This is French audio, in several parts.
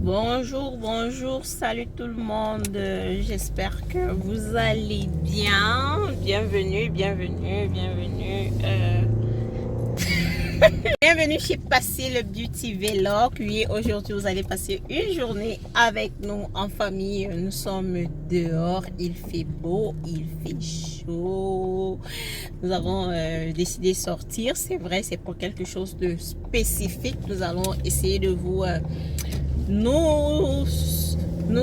Bonjour, bonjour, salut tout le monde. J'espère que vous allez bien. Bienvenue, bienvenue, bienvenue. Bienvenue chez Passer le Beauty Vlog. Oui, aujourd'hui, vous allez passer une journée avec nous en famille. Nous sommes dehors. Il fait beau, il fait chaud. Nous avons décidé de sortir. C'est vrai, c'est pour quelque chose de spécifique. Nous allons essayer de vous... Nous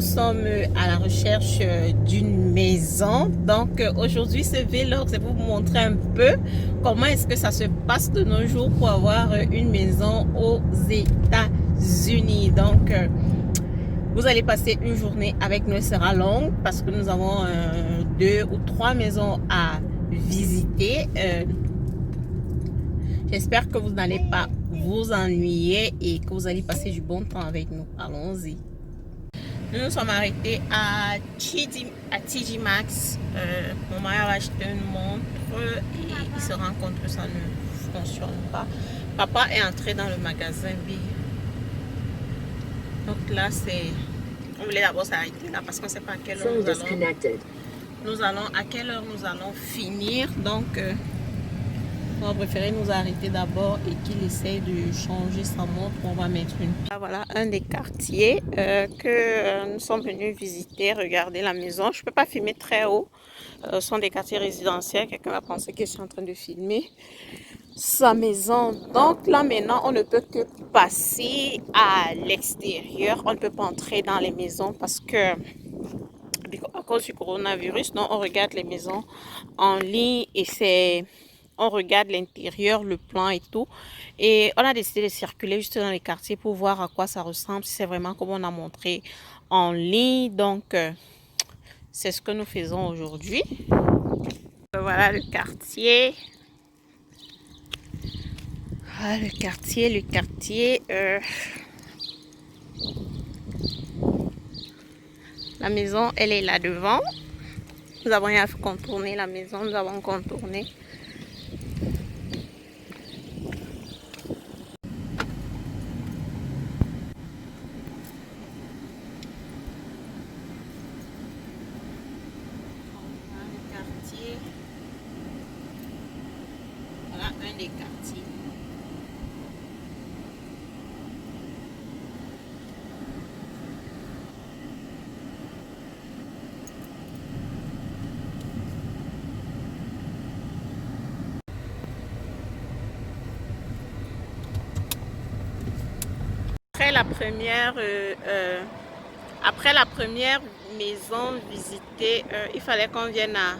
sommes à la recherche d'une maison. Donc aujourd'hui, ce vlog, c'est pour vous montrer un peu comment est-ce que ça se passe de nos jours pour avoir une maison aux États-Unis. Donc, vous allez passer une journée avec nous, elle sera longue parce que nous avons 2 ou 3 maisons à visiter. J'espère que vous n'allez pas vous ennuyer et que vous allez passer du bon temps avec nous. Allons-y. Nous nous sommes arrêtés à TJ Maxx. Mon mari a acheté une montre et il se rend compte que ça ne fonctionne pas. Papa est entré dans le magasin B. Donc là, c'est... On voulait d'abord s'arrêter là parce qu'on ne sait pas à quelle heure nous allons finir. Donc, on va préférer nous arrêter d'abord et qu'il essaye de changer sa montre. On va mettre une pièce. Voilà un des quartiers que nous sommes venus visiter, regarder la maison. Je ne peux pas filmer très haut. Ce sont des quartiers résidentiels. Quelqu'un va penser que je suis en train de filmer sa maison. Donc là maintenant, on ne peut que passer à l'extérieur. On ne peut pas entrer dans les maisons parce que à cause du coronavirus, non, on regarde les maisons en ligne et c'est... On regarde l'intérieur, le plan et tout. Et on a décidé de circuler juste dans les quartiers pour voir à quoi ça ressemble. Si c'est vraiment comme on a montré en ligne. Donc, c'est ce que nous faisons aujourd'hui. Voilà le quartier. Ah, le quartier. La maison, elle est là devant. Nous avons contourné la maison. Nous avons contourné. Voilà un des quartiers. Après la première maison visitée, il fallait qu'on vienne à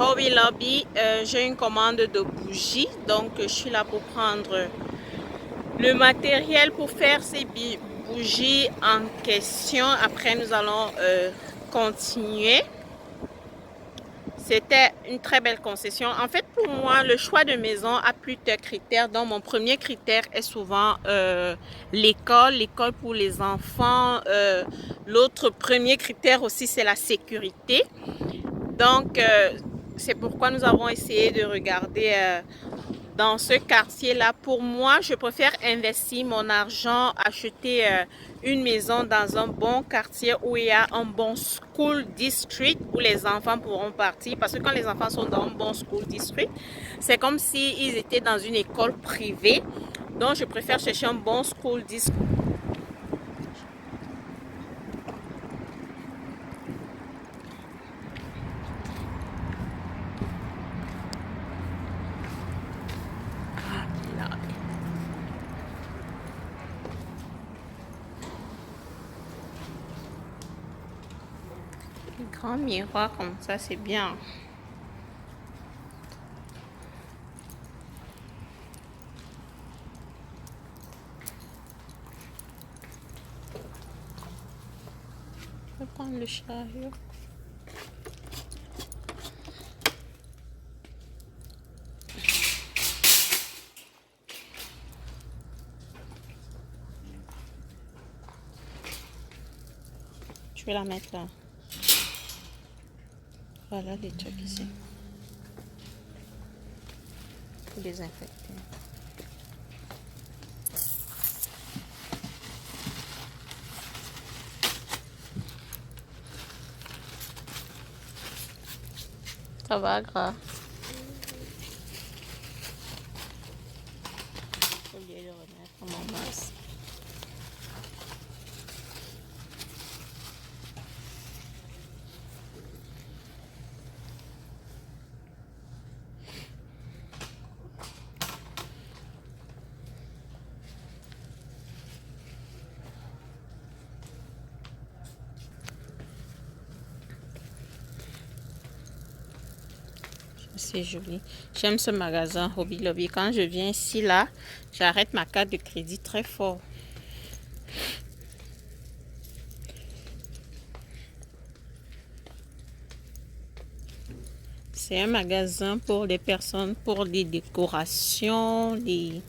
Hobby Lobby. J'ai une commande de bougies, donc je suis là pour prendre le matériel pour faire ces bougies en question. Après, nous allons continuer. C'était une très belle concession. En fait, pour moi, le choix de maison a plusieurs critères. Donc, mon premier critère est souvent l'école pour les enfants. L'autre premier critère aussi, c'est la sécurité. Donc, c'est pourquoi nous avons essayé de regarder dans ce quartier-là. Pour moi, je préfère investir mon argent, acheter une maison dans un bon quartier où il y a un bon school district où les enfants pourront partir. Parce que quand les enfants sont dans un bon school district, c'est comme s'ils étaient dans une école privée. Donc, je préfère chercher un bon school district. Grand miroir comme ça, c'est bien. Je vais prendre le chariot. Je vais la mettre là. Voilà les trucs ici. Pour désinfecter. Ça va, grave. Faut bien le remettre à mon masque. C'est joli. J'aime ce magasin Hobby Lobby. Quand je viens ici, là, j'arrête ma carte de crédit très fort. C'est un magasin pour les personnes, pour les décorations, les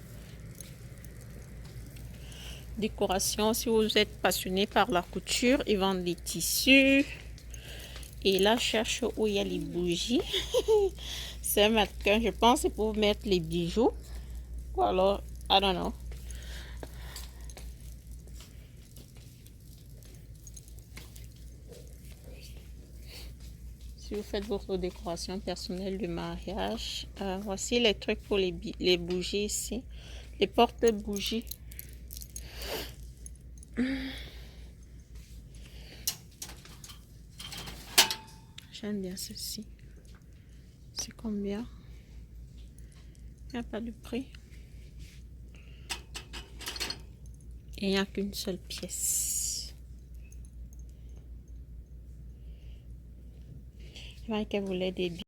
décorations. Si vous êtes passionné par la couture, ils vendent des tissus. Et là, je cherche où il y a les bougies. C'est un mannequin, je pense, c'est pour mettre les bijoux. Ou alors, I don't know. Si vous faites votre décoration personnelle de mariage, voici les trucs pour les bougies ici. Les porte-bougies. J'aime bien ceci. C'est combien? Il n'y a pas de prix. Et il n'y a qu'une seule pièce. Je vois qu'elle voulait des bijoux.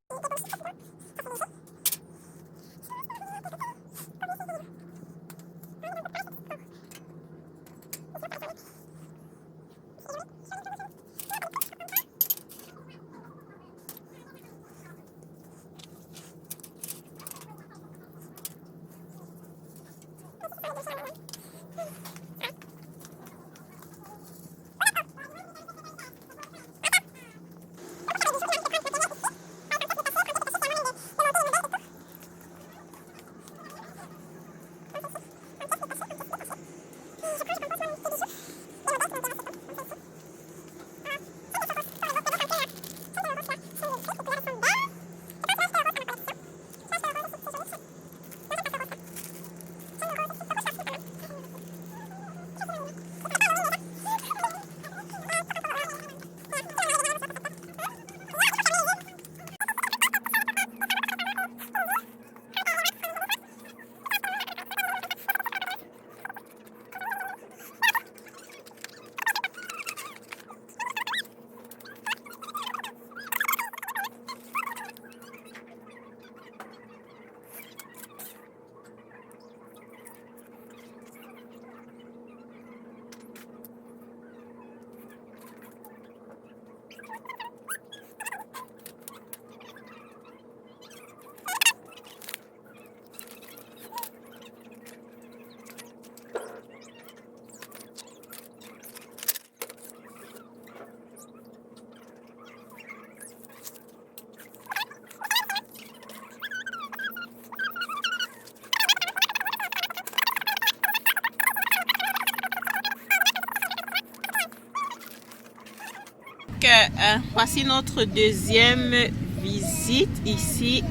Voici notre deuxième visite ici.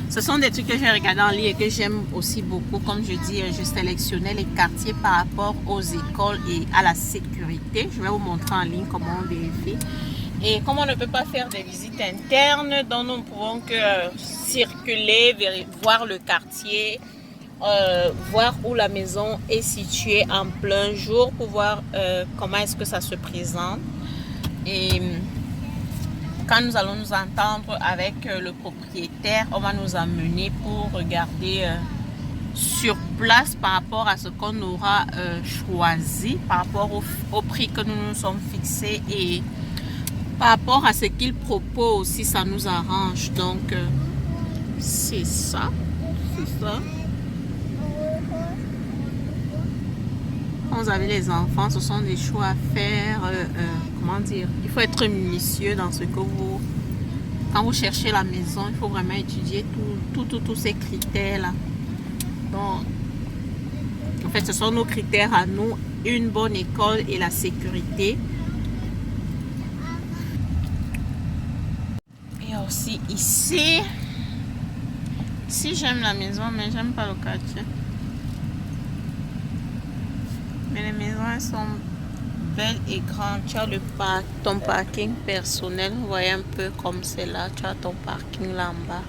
Ce sont des trucs que j'ai regardé en ligne et que j'aime aussi beaucoup. Comme je dis, je sélectionnais les quartiers par rapport aux écoles et à la sécurité. Je vais vous montrer en ligne comment on vérifie. Et comme on ne peut pas faire des visites internes, donc nous ne pouvons que circuler, voir le quartier, voir où la maison est située en plein jour pour voir comment est-ce que ça se présente. Et quand nous allons nous entendre avec le propriétaire, on va nous amener pour regarder sur place par rapport à ce qu'on aura choisi, par rapport au prix que nous nous sommes fixés et par rapport à ce qu'il propose aussi, ça nous arrange. Donc, c'est ça. C'est ça. Quand vous avez les enfants, ce sont des choix à faire. Comment dire? Il faut être minutieux dans ce que vous... Quand vous cherchez la maison, il faut vraiment étudier tous ces critères-là. Donc, en fait, ce sont nos critères à nous. Une bonne école et la sécurité. Et aussi ici. Ici, j'aime la maison, mais j'aime pas le quartier. Mais les maisons, elles sont belles et grandes. Tu as ton parking personnel. Vous voyez un peu comme c'est là. Tu as ton parking là en bas.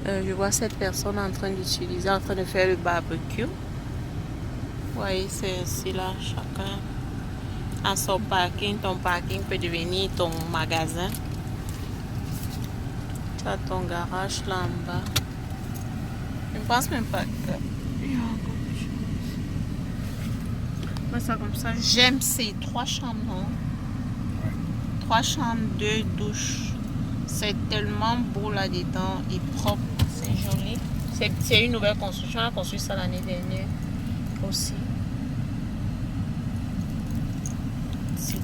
Je vois cette personne en train d'utiliser, en train de faire le barbecue. Vous voyez, c'est ainsi là. Chacun a son parking. Ton parking peut devenir ton magasin. Tu as ton garage là en bas. Je ne pense même pas que... ça comme ça. J'aime ces 3 chambres, non? 3 chambres, 2 douches. C'est tellement beau là-dedans et propre. C'est joli. C'est une nouvelle construction. On a construit ça l'année dernière aussi. C'est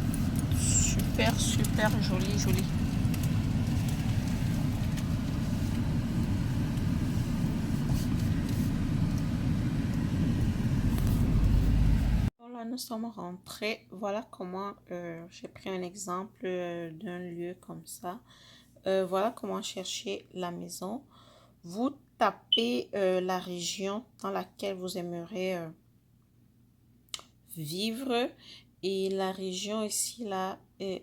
super, super joli, joli. Nous sommes rentrés. Voilà comment j'ai pris un exemple d'un lieu comme ça. Voilà comment chercher la maison. Vous tapez la région dans laquelle vous aimeriez vivre, et la région ici là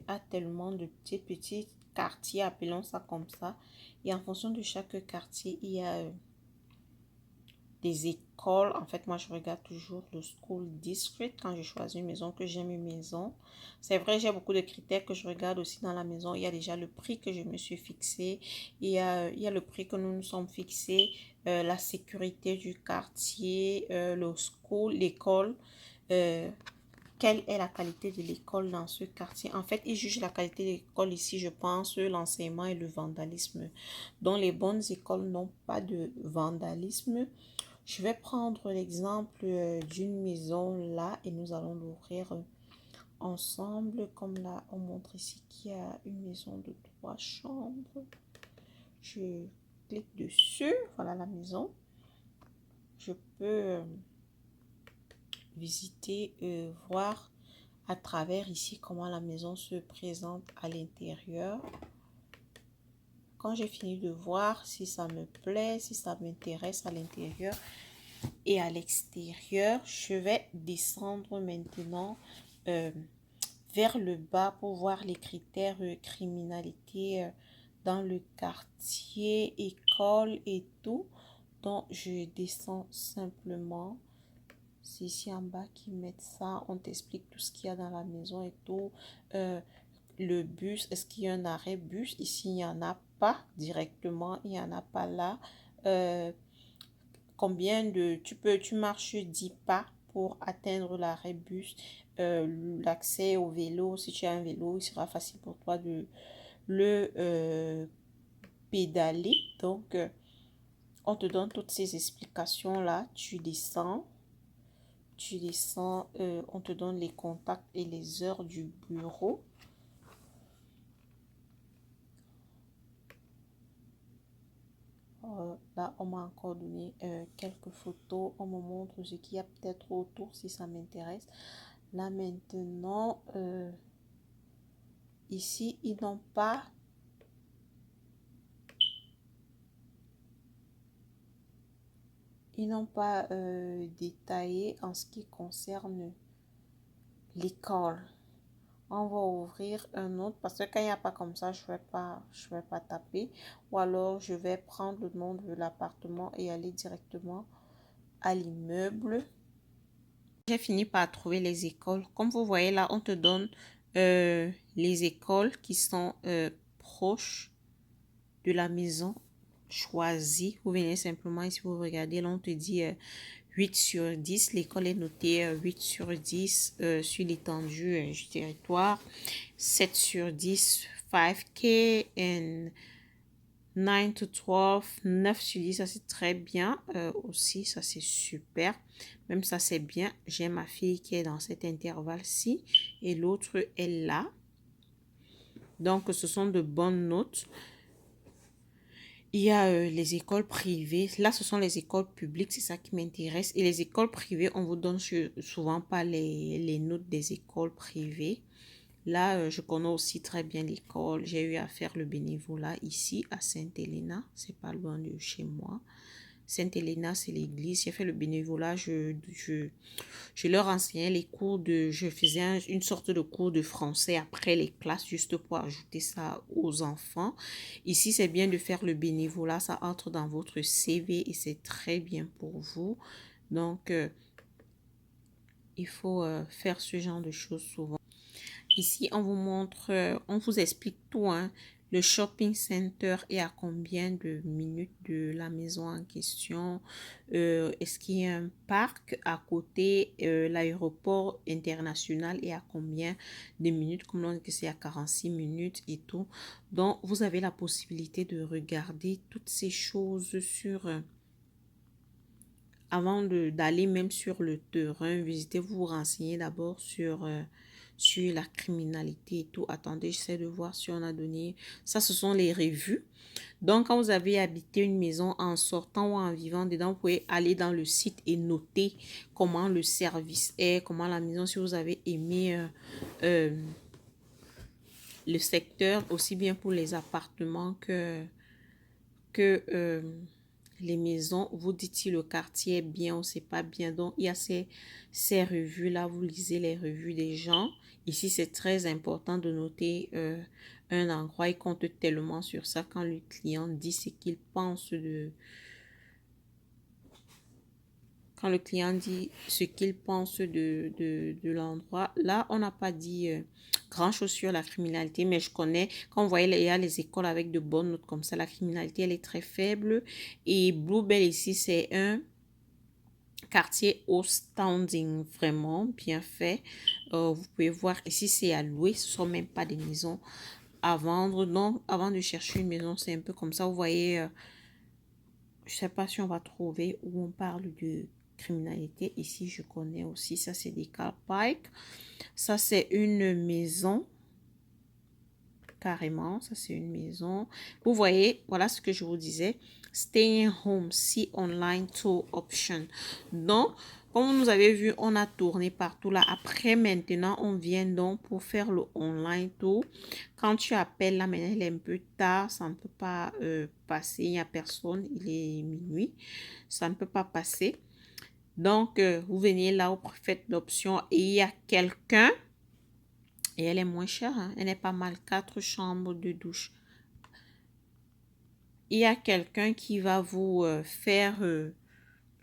a tellement de petits quartiers, appelons ça comme ça, et en fonction de chaque quartier il y a des écoles. En fait, moi, je regarde toujours le school district quand je choisis une maison, que j'aime une maison. C'est vrai, j'ai beaucoup de critères que je regarde aussi dans la maison. Il y a déjà le prix que je me suis fixé. Il y a le prix que nous nous sommes fixés, la sécurité du quartier, le school, l'école. Quelle est la qualité de l'école dans ce quartier? En fait, ils jugent la qualité de l'école ici, je pense, l'enseignement et le vandalisme. Donc, les bonnes écoles n'ont pas de vandalisme. Je vais prendre l'exemple d'une maison là et nous allons l'ouvrir ensemble. Comme là, on montre ici qu'il y a une maison de 3 chambres. Je clique dessus. Voilà la maison. Je peux visiter, voir à travers ici comment la maison se présente à l'intérieur. Quand j'ai fini de voir si ça me plaît, si ça m'intéresse à l'intérieur et à l'extérieur, je vais descendre maintenant vers le bas pour voir les critères criminalité dans le quartier, école et tout. Donc, je descends simplement. C'est ici en bas qu'ils mettent ça. On t'explique tout ce qu'il y a dans la maison et tout. Le bus, est-ce qu'il y a un arrêt bus? Ici, il n'y en a pas directement. Il n'y en a pas là. Combien de... Tu marches 10 pas pour atteindre l'arrêt bus. L'accès au vélo, si tu as un vélo, il sera facile pour toi de le pédaler. Donc, on te donne toutes ces explications-là. Tu descends. On te donne les contacts et les heures du bureau. Là, on m'a encore donné quelques photos. On me montre ce qu'il y a peut-être autour si ça m'intéresse. Là, maintenant, ici, ils n'ont pas... détaillé en ce qui concerne l'école. On va ouvrir un autre parce que quand il n'y a pas comme ça, je vais pas taper. Ou alors, je vais prendre le nom de l'appartement et aller directement à l'immeuble. J'ai fini par trouver les écoles. Comme vous voyez là, on te donne les écoles qui sont proches de la maison choisie. Vous venez simplement ici, vous regardez, là on te dit 8 sur 10. L'école est notée 8 sur 10 sur l'étendue du territoire. 7 sur 10, 5K and 9 to 12, 9 sur 10, ça c'est très bien. Aussi, ça c'est super. Même ça c'est bien. J'ai ma fille qui est dans cet intervalle-ci et l'autre est là. Donc, ce sont de bonnes notes. Il y a les écoles privées. Là, ce sont les écoles publiques. C'est ça qui m'intéresse. Et les écoles privées, on vous donne souvent pas les notes des écoles privées. Là, je connais aussi très bien l'école. J'ai eu à faire le bénévolat ici à Sainte-Helena. C'est pas loin de chez moi. Sainte-Helena, c'est l'église. J'ai fait le bénévolat. Je leur enseignais les cours de... Je faisais une sorte de cours de français après les classes, juste pour ajouter ça aux enfants. Ici, c'est bien de faire le bénévolat. Ça entre dans votre CV et c'est très bien pour vous. Donc, il faut faire ce genre de choses souvent. Ici, on vous montre, on vous explique tout, hein. Le shopping center est à combien de minutes de la maison en question? Est-ce qu'il y a un parc à côté? L'aéroport international est à combien de minutes? Comme on dit que c'est à 46 minutes et tout. Donc, vous avez la possibilité de regarder toutes ces choses sur... avant d'aller même sur le terrain, visiter, vous renseignez d'abord sur la criminalité et tout. Attendez, j'essaie de voir si on a donné... Ça, ce sont les revues. Donc, quand vous avez habité une maison en sortant ou en vivant dedans, vous pouvez aller dans le site et noter comment le service est, comment la maison, si vous avez aimé le secteur, aussi bien pour les appartements que les maisons. Vous dites si le quartier est bien ou c'est pas bien. Donc, il y a ces revues-là. Vous lisez les revues des gens. Ici, c'est très important de noter un endroit. Il compte tellement sur ça quand le client dit ce qu'il pense de... Quand le client dit ce qu'il pense de l'endroit, là, on n'a pas dit grand-chose sur la criminalité, mais je connais, quand vous voyez, il y a les écoles avec de bonnes notes comme ça, la criminalité, elle est très faible. Et Bluebell ici, c'est un quartier outstanding, vraiment bien fait. Vous pouvez voir, ici, c'est à louer, ce ne sont même pas des maisons à vendre. Donc, avant de chercher une maison, c'est un peu comme ça. Vous voyez, je ne sais pas si on va trouver où on parle de criminalité. Ici, je connais aussi. Ça, c'est des car parks. Ça, c'est une maison. Carrément, ça, c'est une maison. Vous voyez, voilà ce que je vous disais. Staying home, see online tour option. Donc, comme vous avez vu, on a tourné partout là. Après, maintenant, on vient donc pour faire le online tour. Quand tu appelles là, maintenant, il est un peu tard. Ça ne peut pas passer. Il n'y a personne. Il est minuit. Ça ne peut pas passer. Donc, vous venez là, vous faites l'option et il y a quelqu'un. Et elle est moins chère. Hein? Elle est pas mal. 4 chambres de douche. Il y a quelqu'un qui va vous faire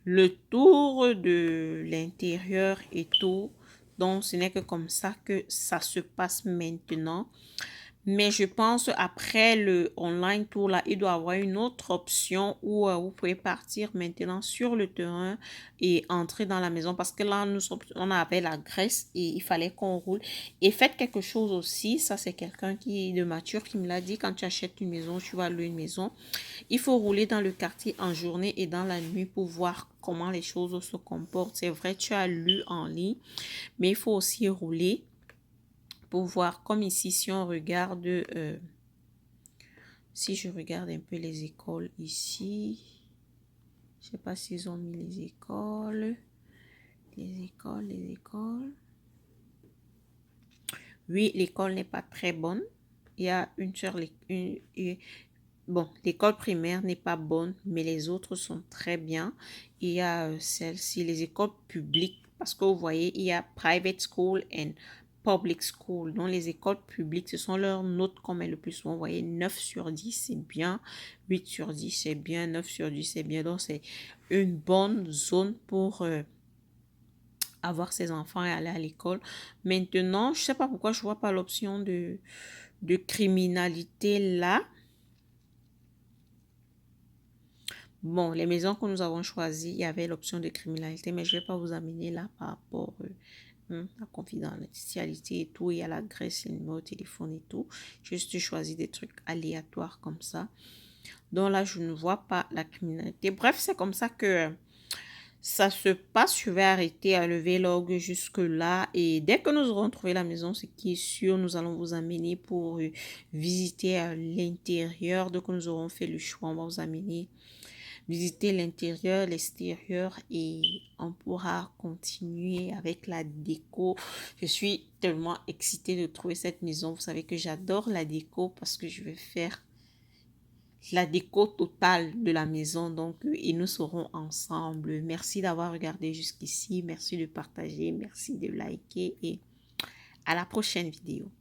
le tour de l'intérieur et tout. Donc, ce n'est que comme ça que ça se passe maintenant. Mais je pense après le online tour là, il doit y avoir une autre option où vous pouvez partir maintenant sur le terrain et entrer dans la maison. Parce que là, on avait la graisse et il fallait qu'on roule. Et faites quelque chose aussi. Ça, c'est quelqu'un qui de mature qui me l'a dit. Quand tu achètes une maison, tu vas louer une maison. Il faut rouler dans le quartier en journée et dans la nuit pour voir comment les choses se comportent. C'est vrai, tu as lu en ligne, mais il faut aussi rouler pour voir, comme ici, si on regarde, si je regarde un peu les écoles ici, je sais pas s'ils ont mis les écoles. Oui, l'école n'est pas très bonne. Il y a bon, l'école primaire n'est pas bonne, mais les autres sont très bien. Il y a celle-ci, les écoles publiques, parce que vous voyez, il y a private school and public school. Donc, les écoles publiques, ce sont leurs notes qu'on met le plus souvent. Vous voyez, 9 sur 10, c'est bien. 8 sur 10, c'est bien. 9 sur 10, c'est bien. Donc, c'est une bonne zone pour avoir ses enfants et aller à l'école. Maintenant, je ne sais pas pourquoi je ne vois pas l'option de criminalité là. Bon, les maisons que nous avons choisies, il y avait l'option de criminalité, mais je ne vais pas vous amener là par rapport la confidentialité et tout. Il y a l'adresse, le numéro de téléphone et tout. Juste choisi des trucs aléatoires comme ça. Donc là, je ne vois pas la criminalité. Bref, c'est comme ça que ça se passe. Je vais arrêter à le vlog jusque là. Et dès que nous aurons trouvé la maison, ce qui est sûr, nous allons vous amener pour visiter l'intérieur. Dès que nous aurons fait le choix, on va vous amener visiter l'intérieur, l'extérieur et on pourra continuer avec la déco. Je suis tellement excitée de trouver cette maison. Vous savez que j'adore la déco parce que je vais faire la déco totale de la maison. Donc, et nous serons ensemble. Merci d'avoir regardé jusqu'ici. Merci de partager. Merci de liker et à la prochaine vidéo.